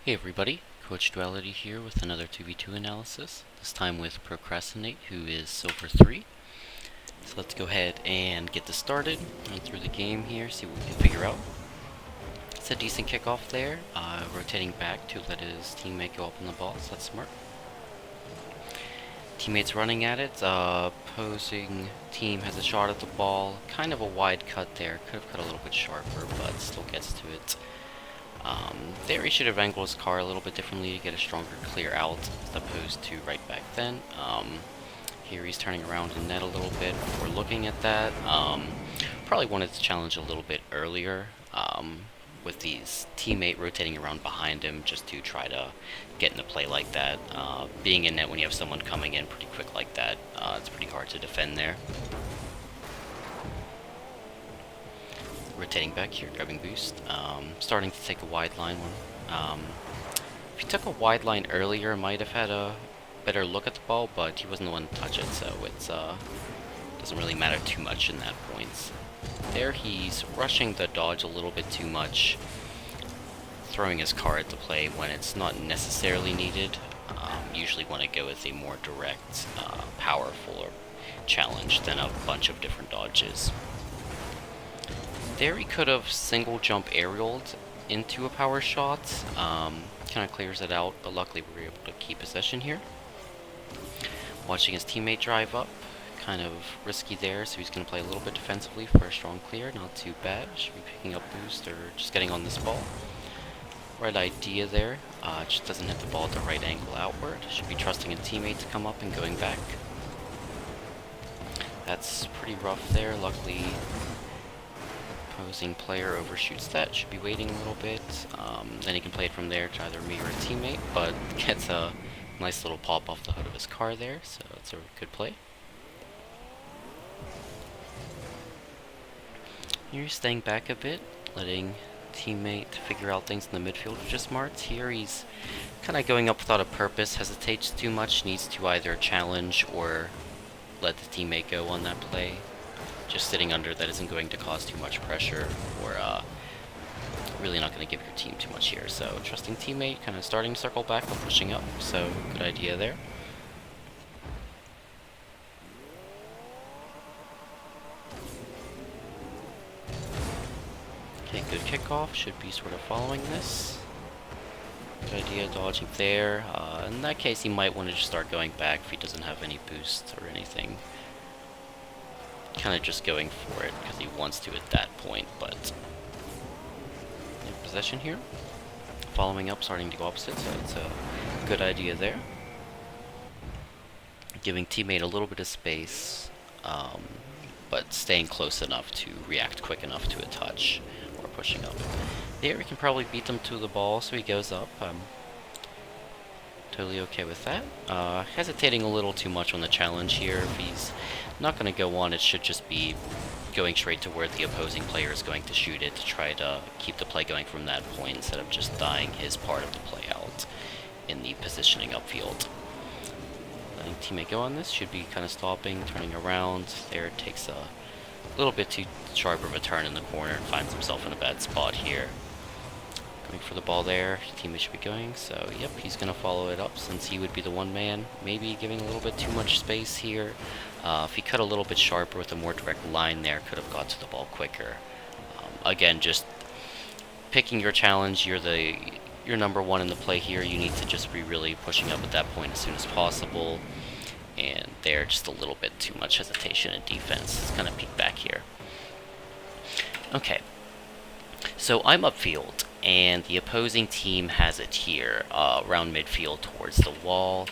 Hey everybody, Coach Duality here with another 2v2 analysis, this time with Procrastinate, who is Silver 3. So let's go ahead and get this started, run through the game here, see what we can figure out. It's a decent kickoff there, rotating back to let his teammate go up on the ball, so that's smart. Teammate's running at it, opposing team has a shot at the ball, kind of a wide cut there, could have cut a little bit sharper, but still gets to it. There he should have angled his car a little bit differently to get a stronger clear out as opposed to right back then. Here he's turning around in net a little bit before looking at that. Probably wanted to challenge a little bit earlier with his teammate rotating around behind him just to try to get into play like that. Being in net when you have someone coming in pretty quick like that, it's pretty hard to defend there. Rotating back here, grabbing boost. Starting to take a wide line one. If he took a wide line earlier, might have had a better look at the ball, but he wasn't the one to touch it, so it's doesn't really matter too much in that point. There he's rushing the dodge a little bit too much, throwing his car at the play when it's not necessarily needed. Usually want to go with a more direct, powerful challenge than a bunch of different dodges. There he could have single jump aerialed into a power shot, kind of clears it out, but luckily we were able to keep possession here. Watching his teammate drive up, kind of risky there, so he's going to play a little bit defensively for a strong clear, not too bad. Should be picking up boost or just getting on this ball. Right idea there, just doesn't hit the ball at the right angle outward. Should be trusting a teammate to come up and going back. That's pretty rough there, luckily opposing player overshoots that, should be waiting a little bit, then he can play it from there to either me or a teammate, but gets a nice little pop off the hood of his car there, so it's a good play. Here he's staying back a bit, letting teammate figure out things in the midfield, which is smart. Here he's kind of going up without a purpose, hesitates too much, needs to either challenge or let the teammate go on that play. Just sitting under that isn't going to cause too much pressure, or really not going to give your team too much here. So trusting teammate, kind of starting to circle back while pushing up, so good idea there. Okay, good kickoff, should be sort of following this. Good idea, dodging there. In that case, he might want to just start going back if he doesn't have any boost or anything. Kind of just going for it because he wants to at that point, but in possession here. Following up, starting to go opposite, so it's a good idea there. Giving teammate a little bit of space, but staying close enough to react quick enough to a touch or pushing up. There, we can probably beat them to the ball, so he goes up. Totally okay with that. Hesitating a little too much on the challenge here. If he's not going to go on, it should just be going straight to where the opposing player is going to shoot it to try to keep the play going from that point instead of just dying his part of the play out in the positioning upfield. Letting teammate go on this, should be kind of stopping, turning around. There it takes a little bit too sharp of a turn in the corner and finds himself in a bad spot here. Going for the ball there, teammate should be going, so yep, he's going to follow it up since he would be the one man. Maybe giving a little bit too much space here. If he cut a little bit sharper with a more direct line there, could have got to the ball quicker. Again, just picking your challenge, you're number one in the play here. You need to just be really pushing up at that point as soon as possible. And there, just a little bit too much hesitation and defense. It's kind of peek back here. Okay, so I'm upfield, and the opposing team has it here, around midfield towards the wall.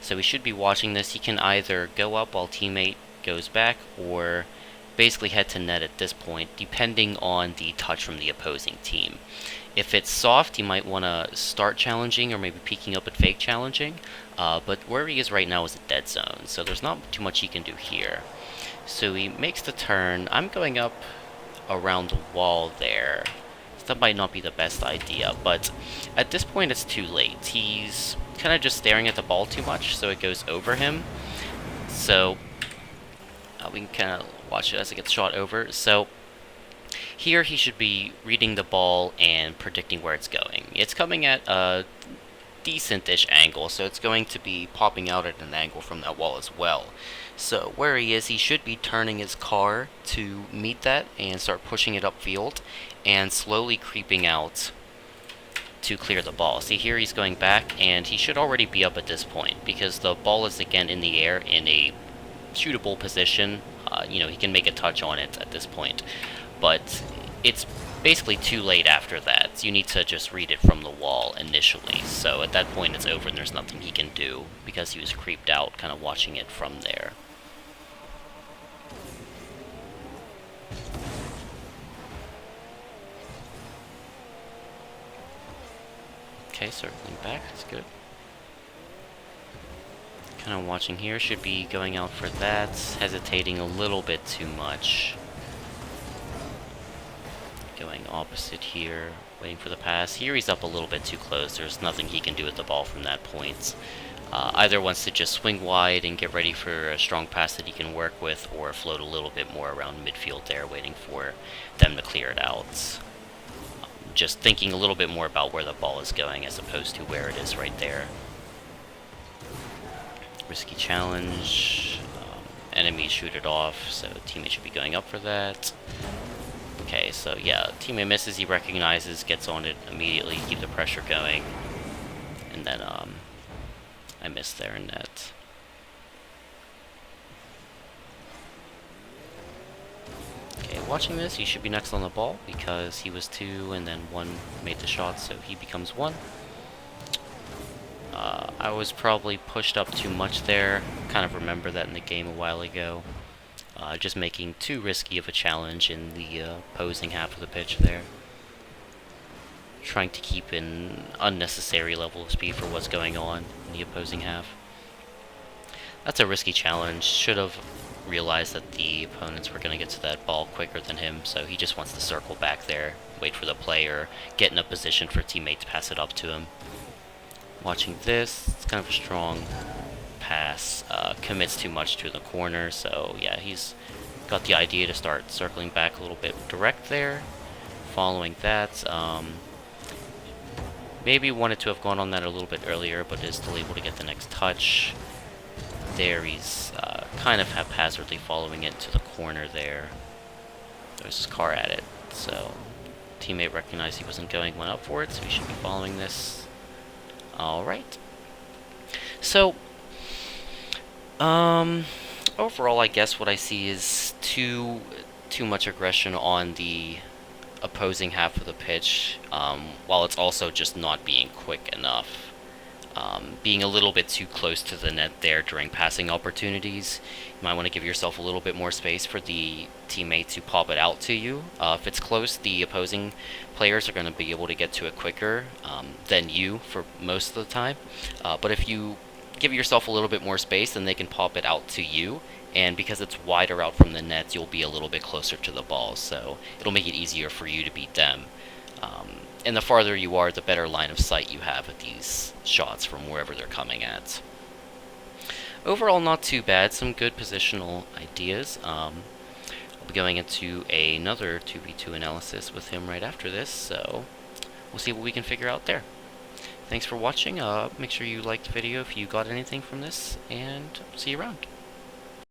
So we should be watching this. He can either go up while teammate goes back, or basically head to net at this point, depending on the touch from the opposing team. If it's soft, you might want to start challenging, or maybe peeking up at fake challenging, but where he is right now is a dead zone, so there's not too much he can do here. So he makes the turn. I'm going up around the wall there. That might not be the best idea, but at this point it's too late. He's kind of just staring at the ball too much, so it goes over him. So we can kind of watch it as it gets shot over. So here he should be reading the ball and predicting where it's going. It's coming at a decent-ish angle, so it's going to be popping out at an angle from that wall as well. So where he is, he should be turning his car to meet that and start pushing it upfield and slowly creeping out to clear the ball. See here, he's going back, and he should already be up at this point because the ball is again in the air in a shootable position. You know, he can make a touch on it at this point, but it's basically too late after that. You need to just read it from the wall initially. So at that point, it's over and there's nothing he can do because he was creeped out, kind of watching it from there. Okay, circling back, that's good. Kind of watching here, should be going out for that, hesitating a little bit too much. Going opposite here, waiting for the pass. Here he's up a little bit too close, there's nothing he can do with the ball from that point. Either wants to just swing wide and get ready for a strong pass that he can work with, or float a little bit more around midfield there, waiting for them to clear it out. Just thinking a little bit more about where the ball is going as opposed to where it is right there. Risky challenge. Enemies shoot it off, so teammate should be going up for that. Okay, so yeah, teammate misses, he recognizes, gets on it immediately, keep the pressure going. And then, I missed there in net. Okay, watching this, he should be next on the ball because he was 2 and then 1 made the shot, so he becomes 1. I was probably pushed up too much there. Kind of remember that in the game a while ago. Just making too risky of a challenge in the opposing half of the pitch there. Trying to keep an unnecessary level of speed for what's going on in the opposing half. That's a risky challenge. Should have realized that the opponents were going to get to that ball quicker than him, so he just wants to circle back there, wait for the play, or get in a position for a teammate to pass it up to him. Watching this, it's kind of a strong pass, commits too much to the corner, so yeah, he's got the idea to start circling back a little bit direct there. Following that, maybe wanted to have gone on that a little bit earlier, but is still able to get the next touch. There he's kind of haphazardly following it to the corner there. There's his car at it, so teammate recognized he wasn't going, went up for it, so he should be following this. Alright. So, overall I guess what I see is too much aggression on the opposing half of the pitch, while it's also just not being quick enough. Being a little bit too close to the net there during passing opportunities. You might want to give yourself a little bit more space for the teammate to pop it out to you. If it's close, the opposing players are going to be able to get to it quicker than you for most of the time. But if you give yourself a little bit more space, then they can pop it out to you. And because it's wider out from the net, you'll be a little bit closer to the ball. So it'll make it easier for you to beat them. And the farther you are, the better line of sight you have at these shots from wherever they're coming at. Overall, not too bad. Some good positional ideas. I'll be going into another 2v2 analysis with him right after this, so we'll see what we can figure out there. Thanks for watching. Make sure you liked the video if you got anything from this, and see you around.